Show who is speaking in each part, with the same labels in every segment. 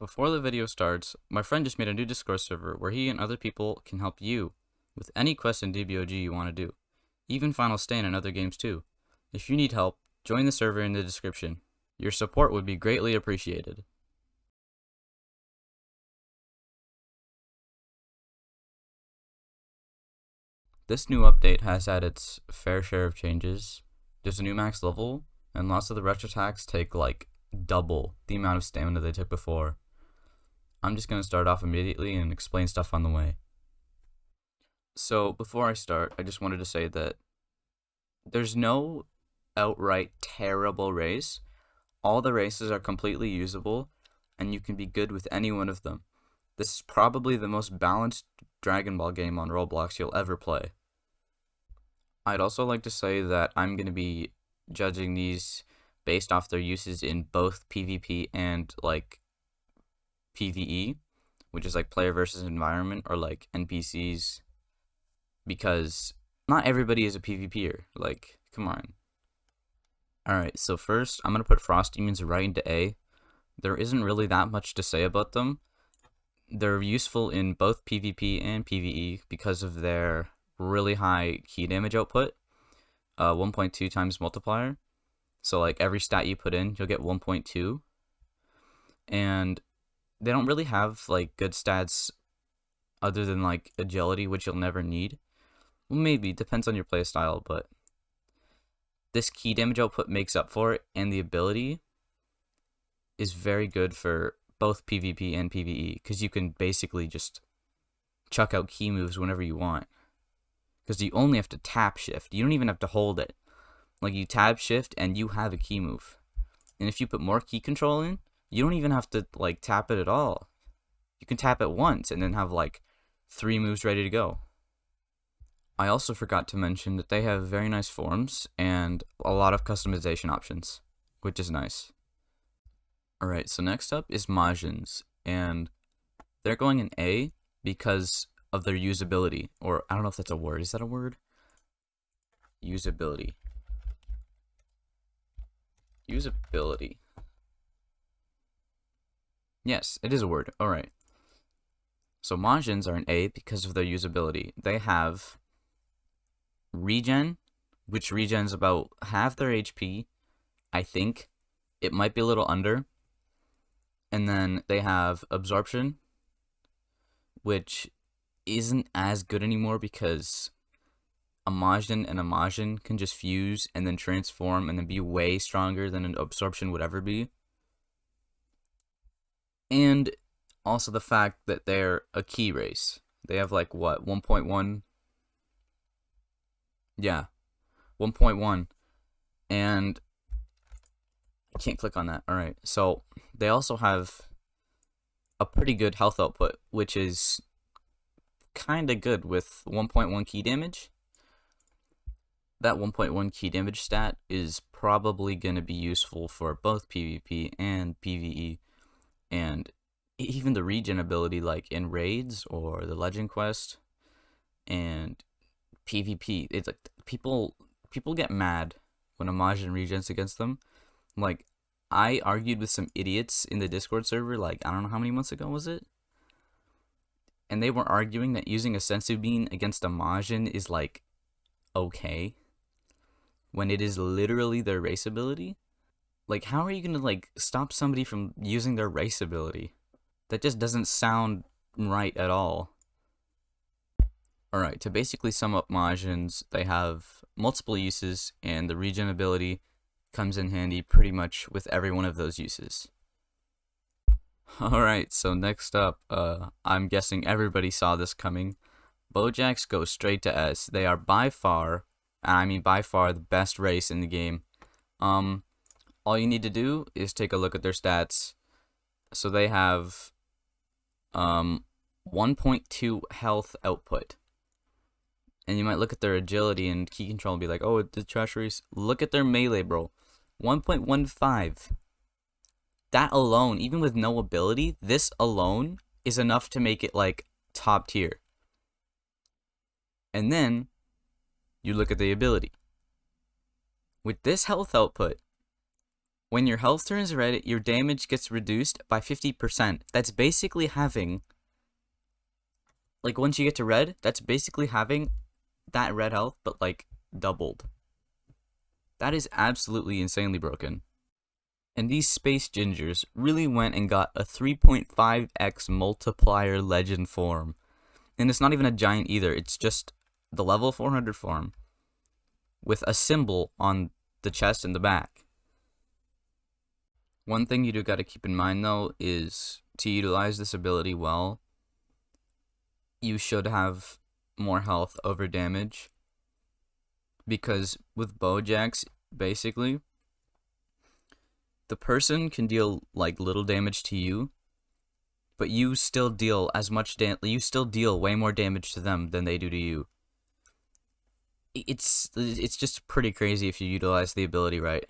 Speaker 1: Before the video starts, my friend just made a new Discord server where he and other people can help you with any quest in DBOG you want to do, even Final Stand and other games too. If you need help, join the server in the description. Your support would be greatly appreciated. This new update has had its fair share of changes. There's a new max level, and lots of the rush attacks take like double the amount of stamina they took before. I'm just going to start off immediately and explain stuff on the way. So before I start, I just wanted to say that there's no outright terrible race. All the races are completely usable, and you can be good with any one of them. This is probably the most balanced Dragon Ball game on Roblox you'll ever play. I'd also like to say that I'm going to be judging these based off their uses in both PvP and like PvE, which is like player versus environment or like NPCs, because not everybody is a PvPer. Like, come on. Alright, so first I'm going to put Frost Demons right into A. There isn't really that much to say about them. They're useful in both PvP and PvE because of their really high key damage output, 1.2 times multiplier. So like every stat you put in, you'll get 1.2. And they don't really have like good stats other than like agility, which you'll never need. Well, maybe, depends on your playstyle, but this key damage output makes up for it, and the ability is very good for both PvP and PvE, because you can basically just chuck out key moves whenever you want. Because you only have to tap shift. You don't even have to hold it. Like, you tab shift and you have a key move. And if you put more key control in, you don't even have to like tap it at all. You can tap it once and then have like 3 moves ready to go. I also forgot to mention that they have very nice forms and a lot of customization options, which is nice. Alright, so next up is Majins, and they're going in A because of their usability, or I don't know if that's a word. Is that a word? Usability. Usability. Yes, it is a word. Alright. So Majins are an A because of their usability. They have regen, which regens about half their HP, I think. It might be a little under. And then they have absorption, which isn't as good anymore because a Majin and a Majin can just fuse and then transform and then be way stronger than an absorption would ever be. And also the fact that they're a key race. They have like what, 1.1? Yeah, 1.1. And I can't click on that. Alright, so they also have a pretty good health output, which is kinda good with 1.1 key damage. That 1.1 key damage stat is probably going to be useful for both PvP and PvE. And even the regen ability, like in raids or the legend quest and PvP, it's like people get mad when a Majin regens against them. Like, I argued with some idiots in the Discord server, like, I don't know how many months ago was it? And they were arguing that using a Sensu Bean against a Majin is, like, okay, when it is literally their race ability. Like, how are you gonna, like, stop somebody from using their race ability? That just doesn't sound right at all. Alright, to basically sum up Majins, they have multiple uses, and the regen ability comes in handy pretty much with every one of those uses. Alright, so next up, I'm guessing everybody saw this coming. Bojacks go straight to S. They are by far, and I mean by far, the best race in the game. All you need to do is take a look at their stats. So they have 1.2 health output. And you might look at their agility and key control and be like, oh, it's a trash race. Look at their melee, bro. 1.15. That alone, even with no ability, this alone is enough to make it like top tier. And then you look at the ability. With this health output, When your health turns red, your damage gets reduced by 50%. That's basically having, like, once you get to red, that's basically having that red health, but, like, doubled. That is absolutely insanely broken. And these space gingers really went and got a 3.5x multiplier legend form. And it's not even a giant either, it's just the level 400 form with a symbol on the chest and the back. One thing you do gotta keep in mind though is to utilize this ability well, you should have more health over damage. Because with Bojacks, basically, the person can deal like little damage to you, but you still deal as much you still deal way more damage to them than they do to you. It's just pretty crazy if you utilize the ability right.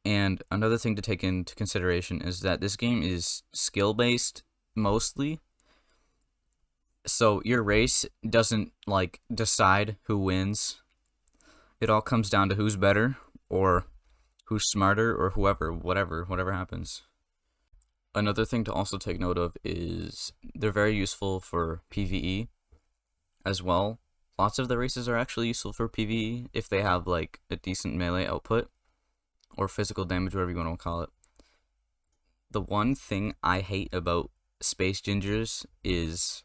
Speaker 1: And another thing to take into consideration is that this game is skill-based, mostly. So your race doesn't, like, decide who wins. It all comes down to who's better, or who's smarter, or whatever happens. Another thing to also take note of is they're very useful for PvE as well. Lots of the races are actually useful for PvE if they have, like, a decent melee output. Or physical damage, whatever you want to call it. The one thing I hate about Space Gingers is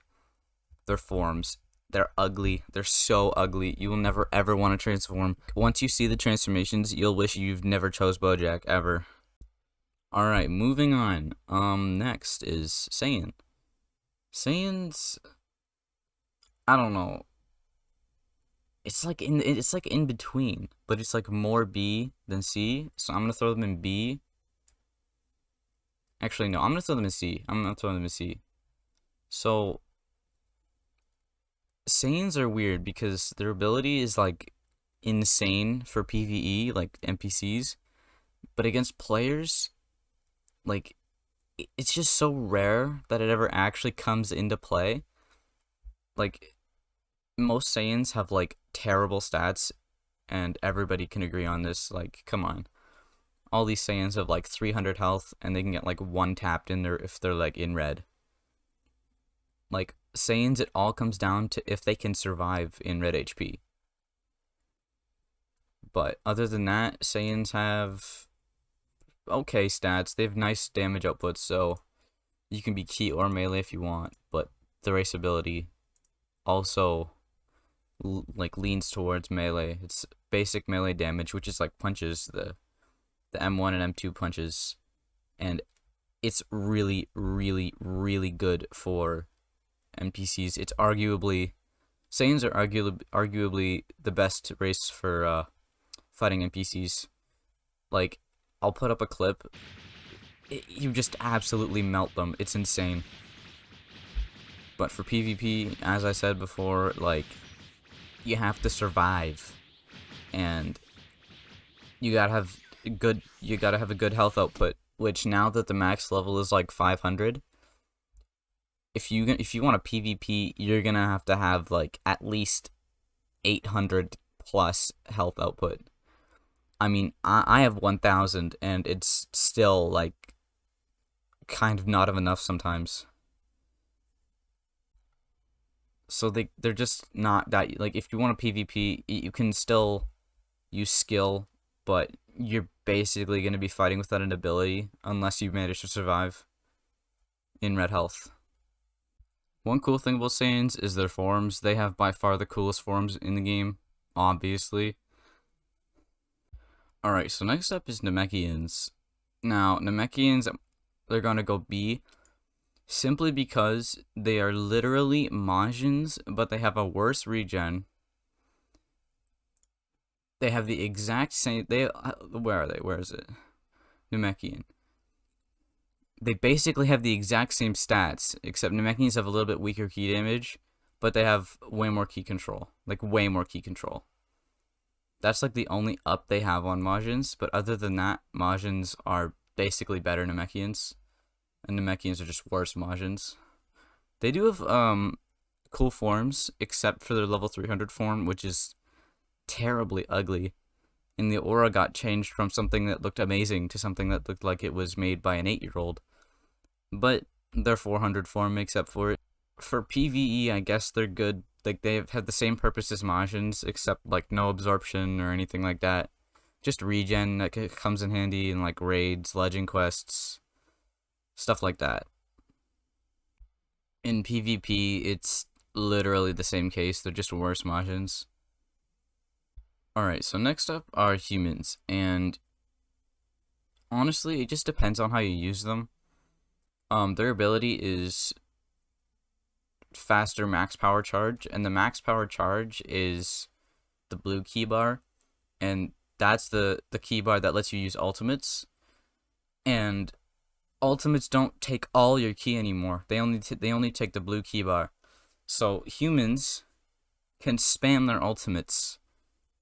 Speaker 1: their forms. They're ugly. They're so ugly. You will never ever want to transform. Once you see the transformations, you'll wish you've never chose Bojack ever. Alright, moving on. Next is Saiyan. Saiyans, I don't know. It's like in between, but it's like more B than C. So I'm gonna throw them in B. Actually, no, I'm gonna throw them in C. I'm gonna throw them in C. So Saiyans are weird because their ability is like insane for PvE, like NPCs, but against players, like it's just so rare that it ever actually comes into play. Like most Saiyans have like terrible stats, and everybody can agree on this. Like, come on, all these Saiyans have like 300 health, and they can get like one tapped in there if they're like in red. Like Saiyans, it all comes down to if they can survive in red HP. But other than that, Saiyans have okay stats. They have nice damage outputs, so you can be key or melee if you want. But the race ability also like leans towards melee. It's basic melee damage, which is like punches, the M1 and M2 punches, and it's really, really, really good for NPCs. It's arguably Saiyans are arguably the best race for fighting NPCs. Like, I'll put up a clip. You just absolutely melt them. It's insane. But for PvP, as I said before, like, you have to survive, and you gotta have a good health output. Which now that the max level is like 500, if you want a PvP, you're gonna have to have like at least 800 plus health output. I mean, I have 1000, and it's still like kind of not enough sometimes. So they're just not that, like, if you want a PvP, you can still use skill, but you're basically going to be fighting without an ability unless you manage to survive in red health. One cool thing about Saiyans is their forms. They have by far the coolest forms in the game, obviously. Alright, so next up is Namekians. Now, Namekians, they're going to go B, simply because they are literally Majins, but they have a worse regen. They have the exact same. Where are they? Where is it? Namekian. They basically have the exact same stats, except Namekians have a little bit weaker key damage, but they have way more key control. Like, way more key control. That's like the only up they have on Majins, but other than that, Majins are basically better Namekians. And Namekians are just worse Majins. They do have cool forms, except for their level 300 form, which is terribly ugly. and the aura got changed from something that looked amazing to something that looked like it was made by an 8-year-old. But their 400 form makes up for it. For PvE, I guess they're good. Like, they've had the same purpose as Majins, except, like, no absorption or anything like that. Just regen that comes in handy in, like, raids, legend quests, stuff like that. In PvP, it's literally the same case. They're just worse Majins. Alright, so next up are humans, and honestly, it just depends on how you use them. Their ability is faster max power charge, and the max power charge is the blue key bar, and that's the key bar that lets you use ultimates. And ultimates don't take all your key anymore. They only take the blue key bar. So humans can spam their ultimates,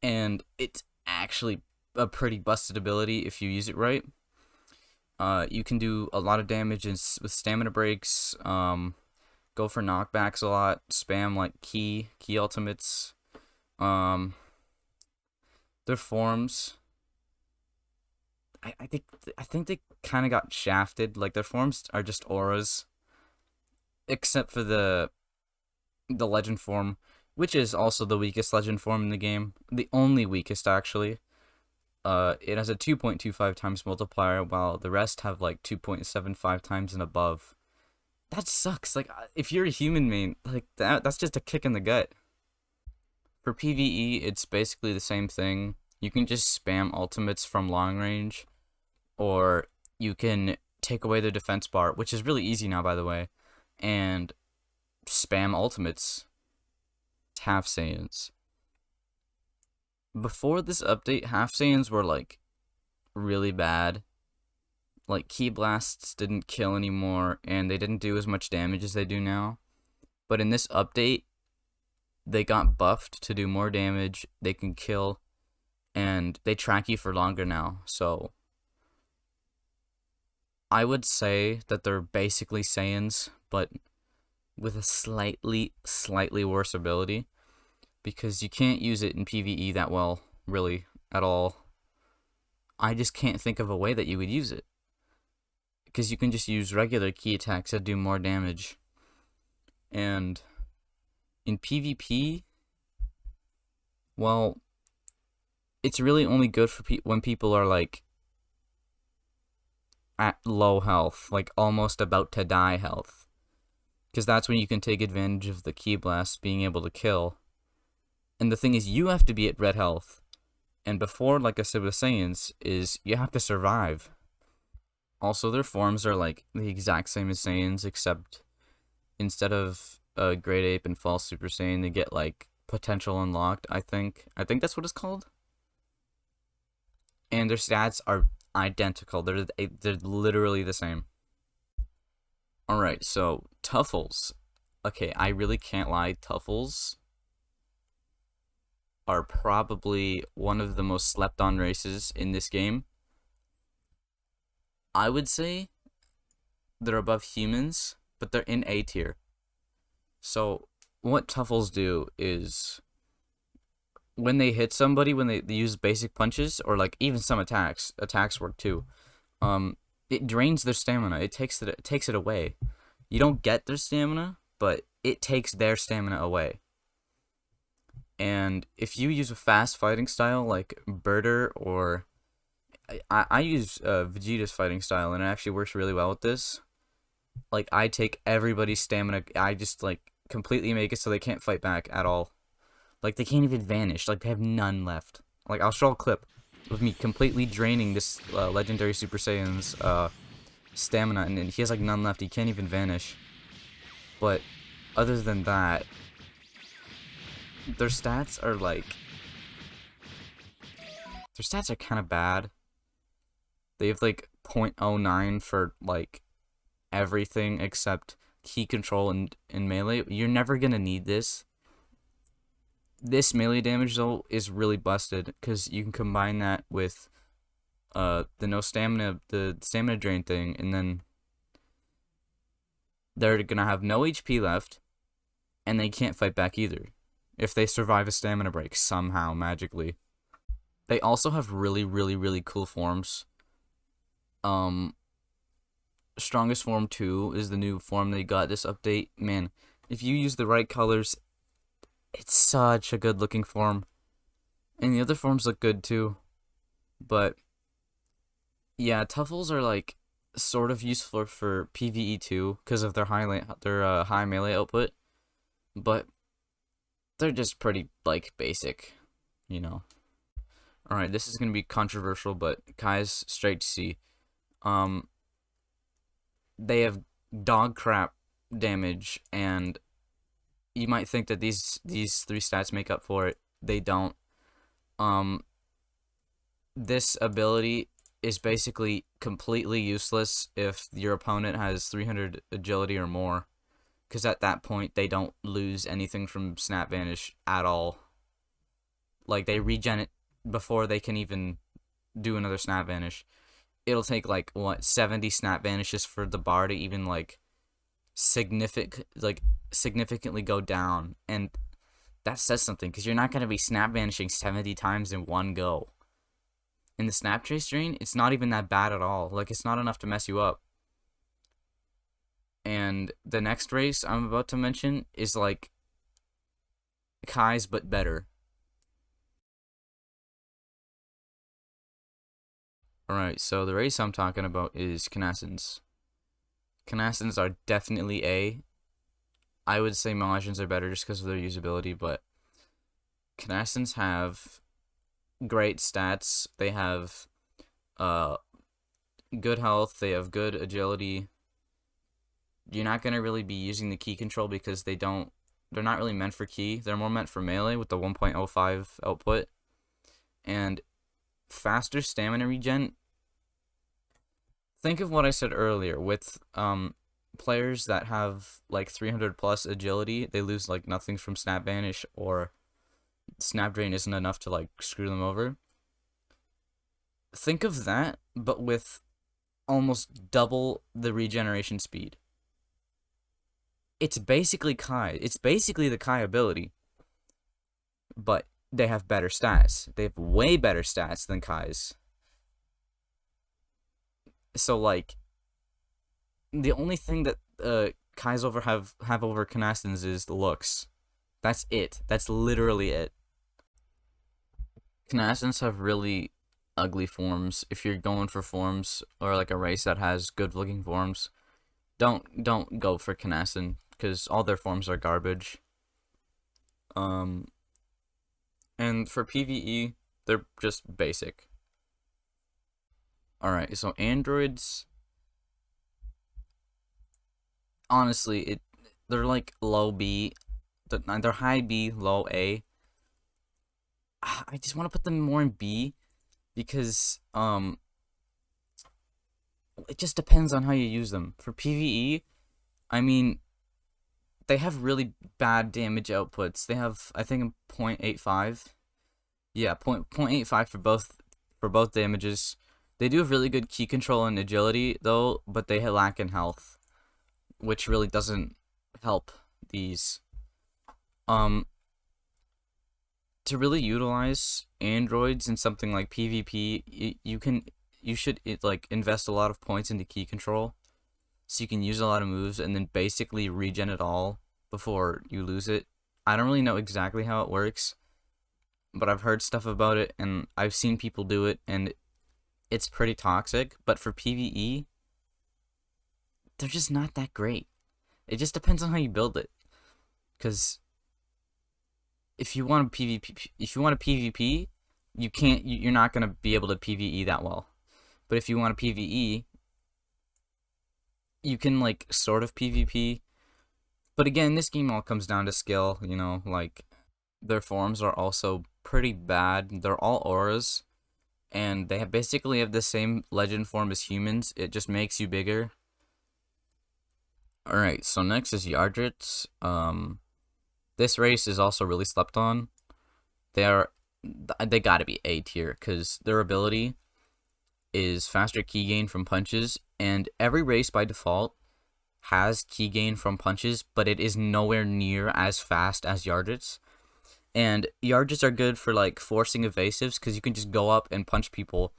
Speaker 1: and it's actually a pretty busted ability if you use it right. You can do a lot of damage with stamina breaks. Go for knockbacks a lot. Spam like key ultimates. Their forms. I think they kind of got shafted. Like, their forms are just auras, except for the legend form, which is also the weakest legend form in the game. The only weakest, actually. It has a 2.25 times multiplier, while the rest have like 2.75 times and above. That sucks. Like, if you're a human main, like that's just a kick in the gut. For PvE, it's basically the same thing. You can just spam ultimates from long range, or you can take away the defense bar, which is really easy now, by the way, and spam ultimates. Half Saiyans. Before this update, half Saiyans were like really bad. Like, key blasts didn't kill anymore, and they didn't do as much damage as they do now. But in this update, they got buffed to do more damage. They can kill, and they track you for longer now. So I would say that they're basically Saiyans, but with a slightly worse ability, because you can't use it in PvE that well, really, at all. I just can't think of a way that you would use it, because you can just use regular key attacks that do more damage. And in PvP, well, it's really only good for when people are like at low health, like almost about to die health, because that's when you can take advantage of the key blast being able to kill. And the thing is, you have to be at red health, and before, like I said with Saiyans, is you have to survive. Also, their forms are like the exact same as Saiyans, except instead of Great Ape and False Super Saiyan, they get like Potential Unlocked, I think that's what it's called. And their stats are identical. They're literally the same. Alright, so Tuffles. Okay, I really can't lie. Tuffles are probably one of the most slept on races in this game. I would say they're above humans, but they're in A tier. So what Tuffles do is, when they hit somebody, when they use basic punches, or like even some attacks work too, it drains their stamina. It takes it away. You don't get their stamina, but it takes their stamina away. And if you use a fast fighting style like Birder, or I use Vegeta's fighting style, and it actually works really well with this. Like, I take everybody's stamina. I just like completely make it so they can't fight back at all. Like, they can't even vanish. Like, they have none left. Like, I'll show a clip of me completely draining this legendary Super Saiyan's stamina, and he has like none left. He can't even vanish. But other than that, their stats are kind of bad. They have like 0.09 for like everything except key control and melee. You're never gonna need this. This melee damage though is really busted, because you can combine that with the stamina drain thing, and then they're gonna have no HP left, and they can't fight back either if they survive a stamina break somehow magically. They also have really, really, really cool forms. Strongest form 2 is the new form they got this update. Man, if you use the right colors, it's such a good looking form. And the other forms look good too. But yeah, Tuffles are like sort of useful for PvE too because of their high melee output. But they're just pretty like basic, you know. All right, this is gonna be controversial, but Kai's straight to C. They have dog crap damage, and you might think that these 3 stats make up for it. They don't. This ability is basically completely useless if your opponent has 300 agility or more, because at that point they don't lose anything from Snap Vanish at all. Like, they regen it before they can even do another Snap Vanish. It'll take like 70 Snap Vanishes for the bar to even like significantly go down, and that says something because you're not gonna be Snap Vanishing 70 times in one go. In the Snap Chase Drain, it's not even that bad at all. Like, it's not enough to mess you up. And the next race I'm about to mention is like Kai's but better. Alright, so the race I'm talking about is Knassens. Knassens are definitely A. I would say Majins are better just because of their usability, but Knassens have great stats. They have good health, they have good agility. You're not going to really be using the key control because they're not really meant for key. They're more meant for melee with the 1.05 output. And faster stamina regen. Think of what I said earlier with players that have like 300 plus agility. They lose like nothing from Snap Vanish, or Snap Drain isn't enough to like screw them over. Think of that, but with almost double the regeneration speed. It's basically Kai. It's basically the Kai ability, but they have better stats. They have way better stats than Kai's. So like, the only thing that Kai's have over Knassens is the looks. That's it. That's literally it. Knassens have really ugly forms. If you're going for forms or like a race that has good looking forms, don't go for Knassen because all their forms are garbage. And for PvE, they're just basic. Alright, so androids, honestly, they're like low B. They're high B, low A. I just want to put them more in B because it just depends on how you use them. For PvE, I mean, they have really bad damage outputs. They have, I think, 0.85. Yeah, 0.85 for both damages. They do have really good key control and agility though, but they lack in health, which really doesn't help these. To really utilize androids in something like PvP, you should like invest a lot of points into key control, so you can use a lot of moves and then basically regen it all before you lose it. I don't really know exactly how it works, but I've heard stuff about it and I've seen people do it, and it's pretty toxic. But for PvE, they're just not that great. It just depends on how you build it, because if you want to PvP, you're not gonna be able to PvE that well. But if you want to PvE, you can like sort of PvP. But again, this game all comes down to skill, you know, like their forms are also pretty bad. They're all auras, and they basically have the same legend form as humans. It just makes you bigger. Alright, so next is Yardrits. This race is also really slept on. They gotta be A tier, because their ability is faster key gain from punches, and every race by default has key gain from punches, but it is nowhere near as fast as Yardrits. And yards are good for like forcing evasives because you can just go up and punch people,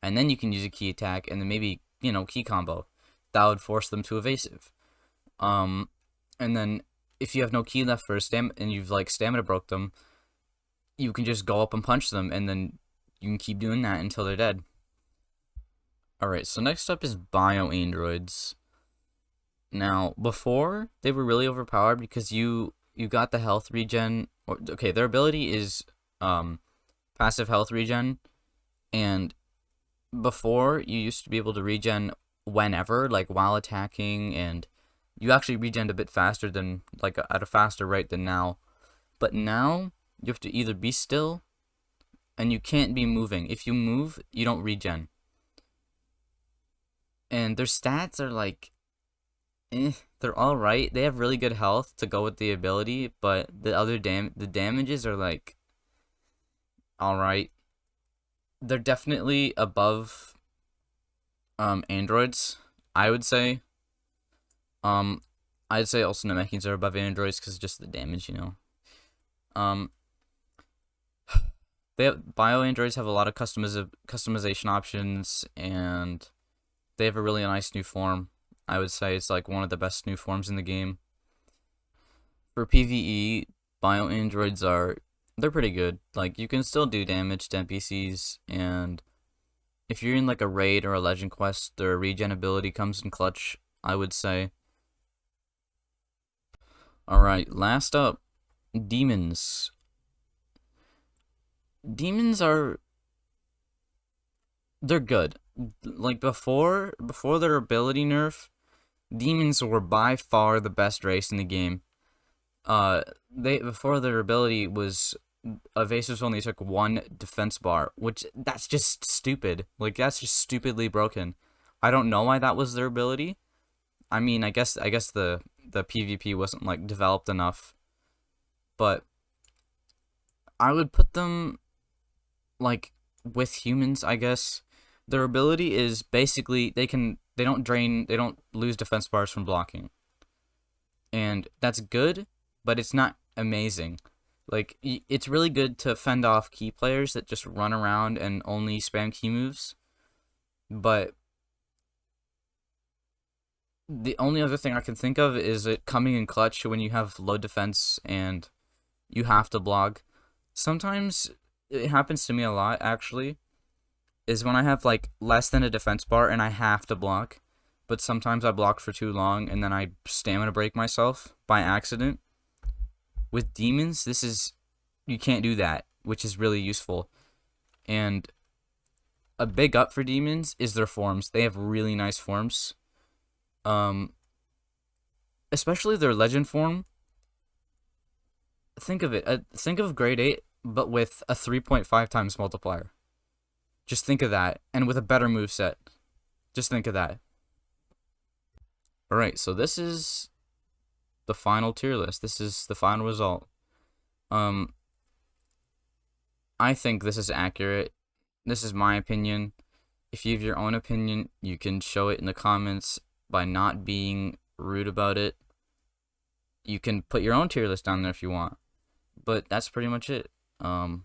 Speaker 1: and then you can use a key attack and then maybe key combo that would force them to evasive. And then if you have no key left for a and you've like stamina broke them, you can just go up and punch them, and then you can keep doing that until they're dead. Alright, so next up is bio androids. Now, before, they were really overpowered because you got the health regen. Okay, their ability is passive health regen, and before, you used to be able to regen whenever, like while attacking, and you actually regen a bit faster than, like at a faster rate than now. But now, you have to either be still, and you can't be moving. If you move, you don't regen. And their stats are like, they're alright. They have really good health to go with the ability, but the damages are like, alright. They're definitely above androids, I would say. I'd say also Namekians are above androids because just the damage, Bio androids have a lot of customization options, and they have a really nice new form. I would say it's like one of the best new forms in the game. For PvE, bio androids they're pretty good. Like, you can still do damage to NPCs, and if you're in like a raid or a legend quest, their regen ability comes in clutch, I would say. Alright, last up, demons. Demons they're good. Like before their ability nerf, demons were by far the best race in the game. Before their ability was evasives only took 1 defense bar, which that's just stupid. Like, that's just stupidly broken. I don't know why that was their ability. I mean, I guess the PvP wasn't like developed enough, but I would put them like with humans, I guess. Their ability is basically they don't lose defense bars from blocking. And that's good, but it's not amazing. Like, it's really good to fend off key players that just run around and only spam key moves. But the only other thing I can think of is it coming in clutch when you have low defense and you have to block. Sometimes it happens to me a lot, actually, is when I have like less than a defense bar and I have to block, but sometimes I block for too long and then I stamina break myself by accident. With demons, you can't do that, which is really useful. And a big up for demons is their forms. They have really nice forms. Especially their legend form. Think of it. Think of grade 8, but with a 3.5 times multiplier. Just think of that, and with a better moveset. Just think of that. Alright, so this is the final tier list. This is the final result. I think this is accurate. This is my opinion. If you have your own opinion, you can show it in the comments by not being rude about it. You can put your own tier list down there if you want. But that's pretty much it. I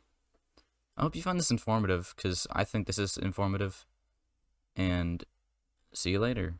Speaker 1: hope you found this informative, because I think this is informative. And see you later.